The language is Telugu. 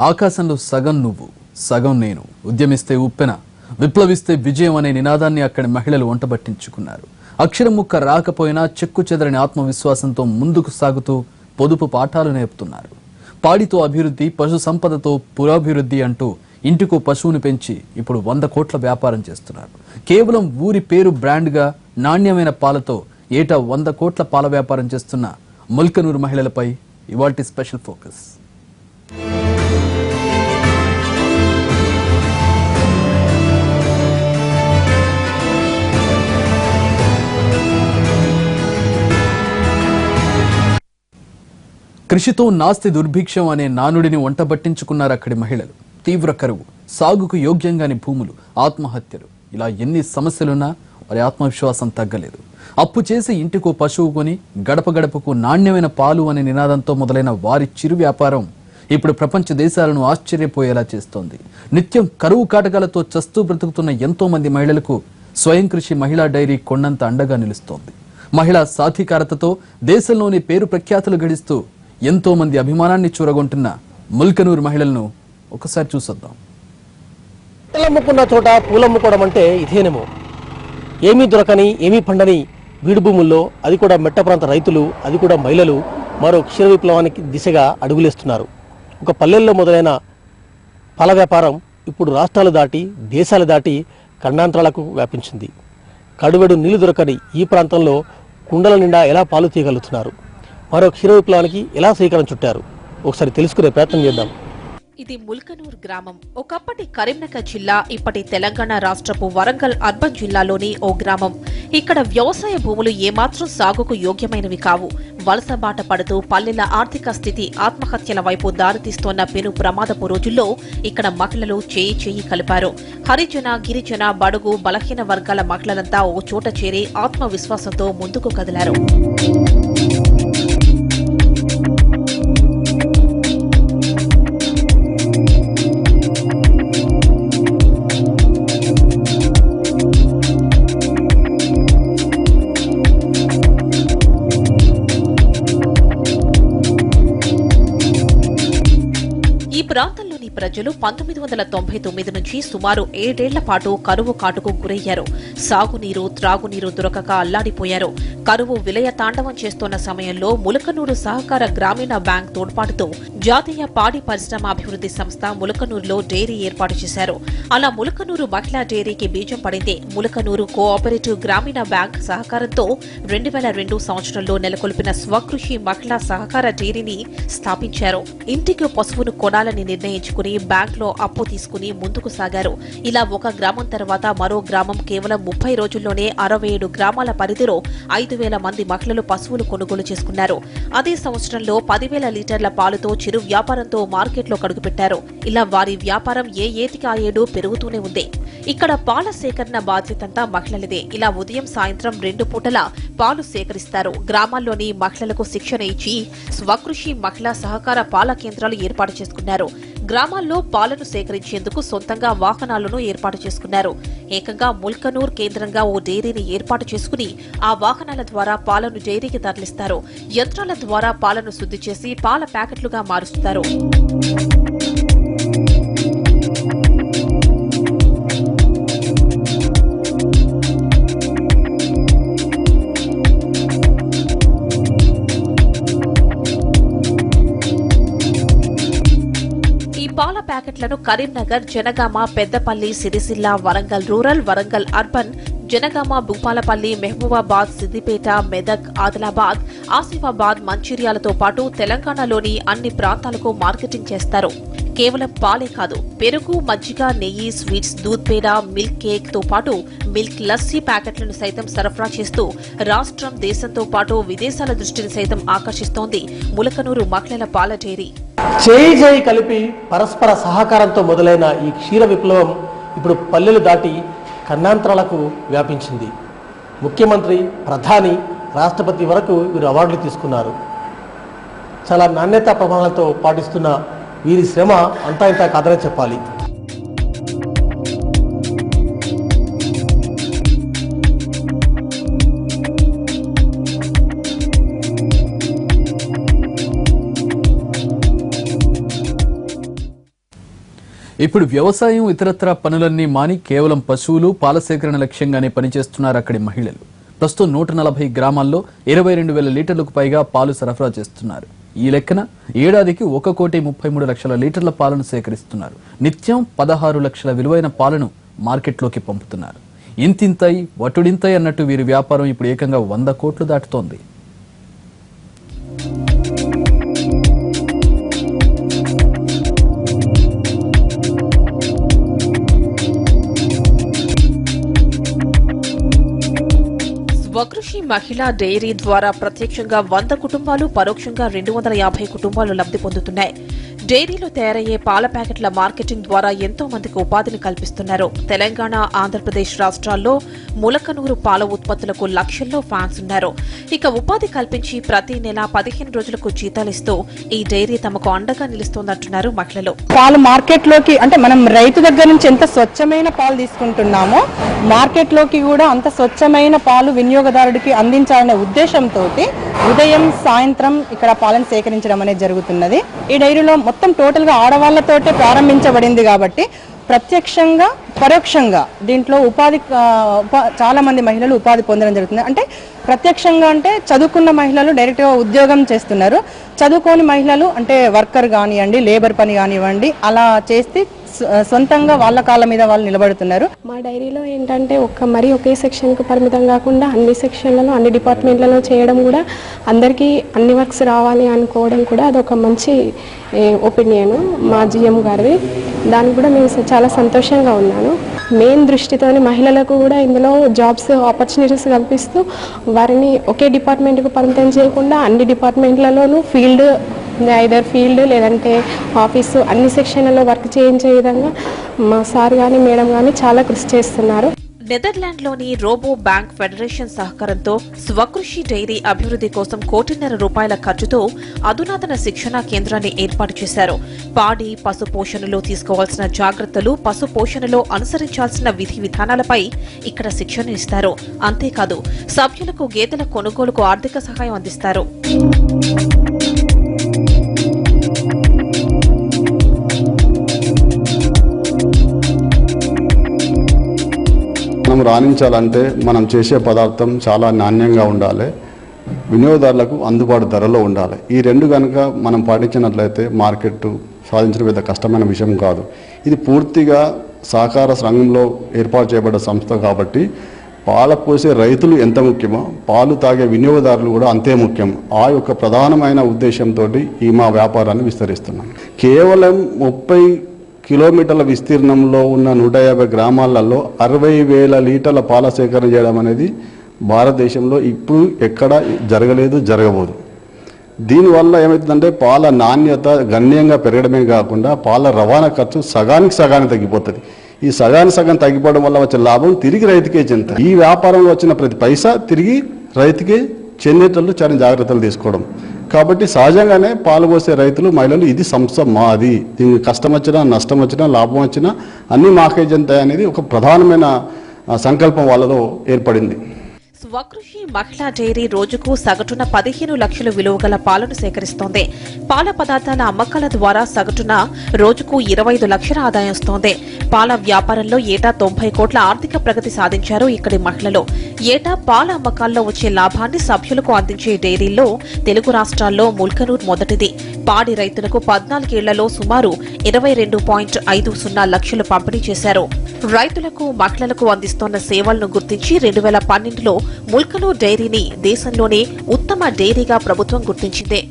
ఆకాశంలో సగం నువ్వు సగం నేను, ఉద్యమిస్తే ఉప్పెన, విప్లవిస్తే విజయం అనే నినాదాన్ని అక్కడి మహిళలు వంటబట్టించుకున్నారు. అక్షరం ముక్క రాకపోయినా చెక్కు చెదరని ఆత్మవిశ్వాసంతో ముందుకు సాగుతూ పొదుపు పాఠాలు నేర్పుతున్నారు. పాడితో అభివృద్ధి, పశు సంపదతో పురాభివృద్ధి అంటూ ఇంటికో పశువుని పెంచి ఇప్పుడు 100 కోట్ల వ్యాపారం చేస్తున్నారు. కేవలం ఊరి పేరు బ్రాండ్గా నాణ్యమైన పాలతో ఏటా 100 కోట్ల పాల వ్యాపారం చేస్తున్న ముల్కనూరు మహిళలపై ఇవాల్టి స్పెషల్ ఫోకస్. కృషితో నాస్తి దుర్భిక్షం అనే నానుడిని వంటబట్టించుకున్నారు అక్కడి మహిళలు. తీవ్ర కరువు, సాగుకు యోగ్యంగాని భూములు, ఆత్మహత్యలు, ఇలా ఎన్ని సమస్యలున్నా వారి ఆత్మవిశ్వాసం తగ్గలేదు. అప్పు చేసి ఇంటికో పశువు కొని గడప గడపకు నాణ్యమైన పాలు అనే నినాదంతో మొదలైన వారి చిరు వ్యాపారం ఇప్పుడు ప్రపంచ దేశాలను ఆశ్చర్యపోయేలా చేస్తోంది. నిత్యం కరువు కాటకాలతో చస్తూ బ్రతుకుతున్న ఎంతో మంది మహిళలకు స్వయం కృషి మహిళా డైరీ కొండంత అండగా నిలుస్తోంది. మహిళా సాధికారతతో దేశంలోని పేరు ప్రఖ్యాతులు గడిస్తూ ఎంతో మంది అభిమానాన్ని చూరగొంటున్న ముల్కనూరు మహిళలను ఒకసారి చూసొద్దాం. అమ్ముకున్న చోట పూలమ్ముకోవడం అంటే ఇదేనేమో. ఏమీ దొరకని, ఏమీ పండని బీడు భూముల్లో, అది కూడా మెట్ట ప్రాంత రైతులు, అది కూడా మహిళలు మరో క్షీర విప్లవానికి దిశగా అడుగులేస్తున్నారు. ఒక పల్లెల్లో మొదలైన పాల వ్యాపారం ఇప్పుడు రాష్ట్రాలు దాటి, దేశాలు దాటి ఖండాంతరాలకు వ్యాపించింది. కడువెడు నీళ్లు దొరకని ఈ ప్రాంతంలో కుండల నిండా ఎలా పాలు తీయగలుగుతున్నారు, మరో క్షీర విప్లవానికి ఎలా శ్రీకారం చుట్టారు, ఒకసారి తెలుసుకునే ప్రయత్నం చేద్దాం. ఇది ముల్కనూరు గ్రామం. ఒకప్పటి కరీంనగర్ జిల్లా, ఇప్పటి తెలంగాణ రాష్ట్రపు వరంగల్ అర్బన్ జిల్లాలోని ఓ గ్రామం. ఇక్కడ వ్యవసాయ భూములు ఏమాత్రం సాగుకు యోగ్యమైనవి కావు. వలస బాట పడుతూ పల్లెల ఆర్థిక స్థితి ఆత్మహత్యల వైపు దారితీస్తోన్న పెను ప్రమాదపు రోజుల్లో ఇక్కడ మహిళలు చేయి కలిపారు. హరిజన, గిరిజన, బడుగు, బలహీన వర్గాల మహిళలంతా ఓ చోట చేరి ఆత్మవిశ్వాసంతో ముందుకు కదిలారు. ప్రాంతంలోని ప్రజలు 1999 నుంచి సుమారు 7 ఏళ్ల పాటు కరువు కాటుకు గురయ్యారు. సాగునీరు, త్రాగునీరు దొరకక అల్లాడిపోయారు. కరువు విలయ తాండవం చేస్తోన్న సమయంలో ములకనూరు సహకార గ్రామీణ బ్యాంక్ తోడ్పాటుతో జాతీయ పాడి పరిశ్రమాభివృద్ధి సంస్థ ములకనూరులో డైరీ ఏర్పాటు చేశారు. అలా ములకనూరు మహిళా డైరీకి బీజం పడింది. ములకనూరు కోఆపరేటివ్ గ్రామీణ బ్యాంక్ సహకారంతో 2002 సంవత్సరంలో నెలకొల్పిన స్వకృషి మహిళా సహకార డైరీని స్థాపించారు. ఇంటికి పశువును కొనాలని నిర్ణయించుకుని బ్యాంకులో అప్పు తీసుకుని ముందుకు సాగారు. ఇలా ఒక గ్రామం తర్వాత మరో గ్రామం కేవలం 30 రోజుల్లోనే 67 గ్రామాల పరిధిలో 5,000 మంది మహిళలు పశువులు కొనుగోలు చేసుకున్నారు. అదే సంవత్సరంలో 10,000 లీటర్ల పాలుతో చిరు వ్యాపారంతో మార్కెట్లో కడుగుపెట్టారు. ఇలా వారి వ్యాపారం ఏ ఏటికి ఆ ఏడు పెరుగుతూనే ఉంది. ఇక్కడ పాల సేకరణ బాధ్యతంతా మహిళలదే. ఇలా ఉదయం సాయంత్రం 2 పూటలా పాలు సేకరిస్తారు. గ్రామాల్లోని మహిళలకు శిక్షణ ఇచ్చి స్వకృషి మహిళా సహకార పాల కేంద్రాలు ఏర్పాటు చేసుకున్నారు. గ్రామాల్లో పాలను సేకరించేందుకు సొంతంగా వాహనాలను ఏర్పాటు చేసుకున్నారు. ఏకంగా ముల్కనూర్ కేంద్రంగా ఓ డైరీని ఏర్పాటు చేసుకుని ఆ వాహనాల ద్వారా పాలను డైరీకి తరలిస్తారు. యంత్రాల ద్వారా పాలను శుద్ధి చేసి పాల ప్యాకెట్లుగా మారుస్తారు. పాల ప్యాకెట్లను కరీంనగర్, జనగామ, పెద్దపల్లి, సిరిసిల్ల, వరంగల్ రూరల్, వరంగల్ అర్బన్, జనగామ, భూపాలపల్లి, మహబూబాబాద్, సిద్దిపేట, మెదక్, ఆదిలాబాద్, ఆసిఫాబాద్, మంచిర్యాలతో పాటు తెలంగాణలోని అన్ని ప్రాంతాలకు మార్కెటింగ్ చేస్తారు. కేవలం పాలే కాదు, పెరుగు, మజ్జిగ, నెయ్యి, స్వీట్స్, దూద్ పేడ, మిల్క్ కేక్ తో పాటు మిల్క్ లస్సీ ప్యాకెట్లను సైతం సరఫరా చేస్తూ రాష్ట్రం, దేశంతో పాటు విదేశాల దృష్టిని సైతం ఆకర్షిస్తోంది ములకనూరు మహిళల పాల డైరీ. చేయి కలిపి పరస్పర సహకారంతో మొదలైన ఈ క్షీర విప్లవం ఇప్పుడు పల్లెలు దాటి ఖండాంతరాలకు వ్యాపించింది. ముఖ్యమంత్రి, ప్రధాని, రాష్ట్రపతి వరకు వీరు అవార్డులు తీసుకున్నారు. చాలా నాణ్యతా ప్రమాణాలతో పాటిస్తున్న వీరి శ్రమ అంతా ఇంత కాదనే చెప్పాలి. ఇప్పుడు వ్యవసాయం ఇతరత్ర పనులన్నీ మాని కేవలం పశువులు పాల సేకరణ లక్ష్యంగానే పనిచేస్తున్నారు అక్కడి మహిళలు. ప్రస్తుతం 140 గ్రామాల్లో 22,000 లీటర్లకు పైగా పాలు సరఫరా చేస్తున్నారు. ఈ లెక్కన ఏడాదికి 1,33,00,000 లీటర్ల పాలను సేకరిస్తున్నారు. నిత్యం 16 లక్షల విలువైన పాలను మార్కెట్లోకి పంపుతున్నారు. ఇంతింతై వటుడింతై అన్నట్టు వీరి వ్యాపారం ఇప్పుడు ఏకంగా 100 కోట్లు దాటుతోంది. స్వకృషి మహిళా డైరీ ద్వారా ప్రత్యక్షంగా 100 కుటుంబాలు, పరోక్షంగా 250 కుటుంబాలు లబ్ధి పొందుతున్నాయి. డైరీలో తయారయ్యే పాల ప్యాకెట్ల మార్కెటింగ్ ద్వారా ఎంతో మందికి ఉపాధిని కల్పిస్తున్నారు. తెలంగాణ, ఆంధ్రప్రదేశ్ రాష్ట్రాల్లో ములకనూరు పాల ఉత్పత్తులకు లక్షల్లో ఫ్యాన్స్ ఉన్నారు. ఇక ఉపాధి కల్పించి ప్రతి నెల 15 రోజులకు జీతాలిస్తూ ఈ డైరీ తమకు అండగా నిలుస్తోందంటున్నారు మహిళలు. పాలు మార్కెట్ లోకి అంటే మనం రైతు దగ్గర నుంచి ఎంత స్వచ్ఛమైన పాలు తీసుకుంటున్నామో మార్కెట్ లోకి కూడా అంత స్వచ్ఛమైన పాలు వినియోగదారుడికి అందించాలనే ఉద్దేశంతో ఉదయం సాయంత్రం ఇక్కడ పాలను సేకరించడం అనేది జరుగుతున్నది. ఈ డైరీలో మొత్తం టోటల్ గా ఆడవాళ్లతోటే ప్రారంభించబడింది కాబట్టి ప్రత్యక్షంగా పరోక్షంగా దీంట్లో చాలా మంది మహిళలు ఉపాధి పొందడం జరుగుతుంది. అంటే ప్రత్యక్షంగా అంటే చదువుకున్న మహిళలు డైరెక్ట్ గా ఉద్యోగం చేస్తున్నారు. చదువుకోని మహిళలు అంటే వర్కర్ కానివ్వండి, లేబర్ పని కానివ్వండి అలా చేస్తే సొంతంగా వాళ్ళ కాళ్ళ మీద వాళ్ళు నిలబడుతున్నారు. మా డైరీలో ఏంటంటే ఒకే సెక్షన్కు పరిమితం కాకుండా అన్ని సెక్షన్లలో అన్ని డిపార్ట్మెంట్లలో చేయడం కూడా అందరికీ అన్ని వర్క్స్ రావాలి అనుకోవడం కూడా అదొక మంచి ఒపీనియన్ మా జిఎం గారిది. దానికి కూడా మేము చాలా సంతోషంగా ఉన్నాను. మెయిన్ దృష్టితోని మహిళలకు కూడా ఇందులో జాబ్స్ ఆపర్చునిటీస్ కల్పిస్తూ వారిని ఒకే డిపార్ట్మెంట్కు పరిమితం చేయకుండా అన్ని డిపార్ట్మెంట్లలోనూ ఫీల్డ్ లేదంటే ఆఫీసు అన్ని సెక్షన్లలో వర్క్ చేయించే విధంగా మా సార్ కానీ మేడం కానీ చాలా కృషి చేస్తున్నారు. నెదర్లాండ్లోని రోబో బ్యాంక్ ఫెడరేషన్ సహకారంతో స్వకృషి డైరీ అభివృద్ధి కోసం ₹1,50,00,000 ఖర్చుతో అధునాతన శిక్షణా కేంద్రాన్ని ఏర్పాటు చేశారు. పాడి పశు పోషణలో తీసుకోవాల్సిన జాగ్రత్తలు, పశు పోషణలో అనుసరించాల్సిన విధి విధానాలపై ఇక్కడ శిక్షణ ఇస్తారు. అంతేకాదు సభ్యులకు గేదెల కొనుగోలుకు ఆర్థిక సహాయం అందిస్తారు. మనం రాణించాలంటే మనం చేసే పదార్థం చాలా నాణ్యంగా ఉండాలి, వినియోగదారులకు అందుబాటు ధరలో ఉండాలి. ఈ రెండు కనుక మనం పాటించినట్లయితే మార్కెట్ సాధించడం పెద్ద కష్టమైన విషయం కాదు. ఇది పూర్తిగా సహకార రంగంలో ఏర్పాటు చేయబడ్డ సంస్థ కాబట్టి పాల పోసే రైతులు ఎంత ముఖ్యమో పాలు తాగే వినియోగదారులు కూడా అంతే ముఖ్యం. ఆ యొక్క ప్రధానమైన ఉద్దేశంతో ఈ మా వ్యాపారాన్ని విస్తరిస్తున్నాం. కేవలం 30 కిలోమీటర్ల విస్తీర్ణంలో ఉన్న 150 గ్రామాలలో 60,000 లీటర్ల పాల సేకరణ చేయడం అనేది భారతదేశంలో ఇప్పుడు ఎక్కడ జరగలేదు, జరగబోదు. దీనివల్ల ఏమవుతుందంటే పాల నాణ్యత గణనీయంగా పెరగడమే కాకుండా పాల రవాణా ఖర్చు సగానికి తగ్గిపోతుంది. ఈ సగం తగ్గిపోవడం వల్ల వచ్చే లాభం తిరిగి రైతుకే చెందుతుంది. ఈ వ్యాపారంలో వచ్చిన ప్రతి పైసా తిరిగి రైతుకే చెందేటట్లు చాలా జాగ్రత్తలు తీసుకోవడం. కాబట్టి సహజంగానే పాలు పోసే రైతులు, మహిళలు ఇది సంస్థ మాది, దీనికి కష్టం వచ్చినా నష్టం వచ్చినా లాభం వచ్చినా అన్ని మాకే చెందుతాయి అనేది ఒక ప్రధానమైన సంకల్పం వాళ్ళలో ఏర్పడింది. స్వకృషి మహిళా డైరీ రోజుకు సగటున 15 లక్షల విలువ గల పాలను సేకరిస్తోంది. పాల పదార్థాల అమ్మకాల ద్వారా సగటున రోజుకు 25 లక్షల ఆదాయం వస్తోంది. పాల వ్యాపారంలో ఏటా 90 కోట్ల ఆర్థిక ప్రగతి సాధించారు ఇక్కడి మహిళలు. ఏటా పాల అమ్మకాల్లో వచ్చే లాభాన్ని సభ్యులకు అందించే డైరీల్లో తెలుగు రాష్ట్రాల్లో ముల్కనూర్ మొదటిది. పాడి రైతులకు 14 ఏళ్లలో సుమారు 22.50 లక్షలు పంపిణీ చేశారు. రైతులకు, మహిళలకు అందిస్తోన్న సేవలను గుర్తించి 2012లో ముల్కనూర్ డైరీని దేశంలోనే ఉత్తమ డైరీగా ప్రభుత్వం గుర్తించింది.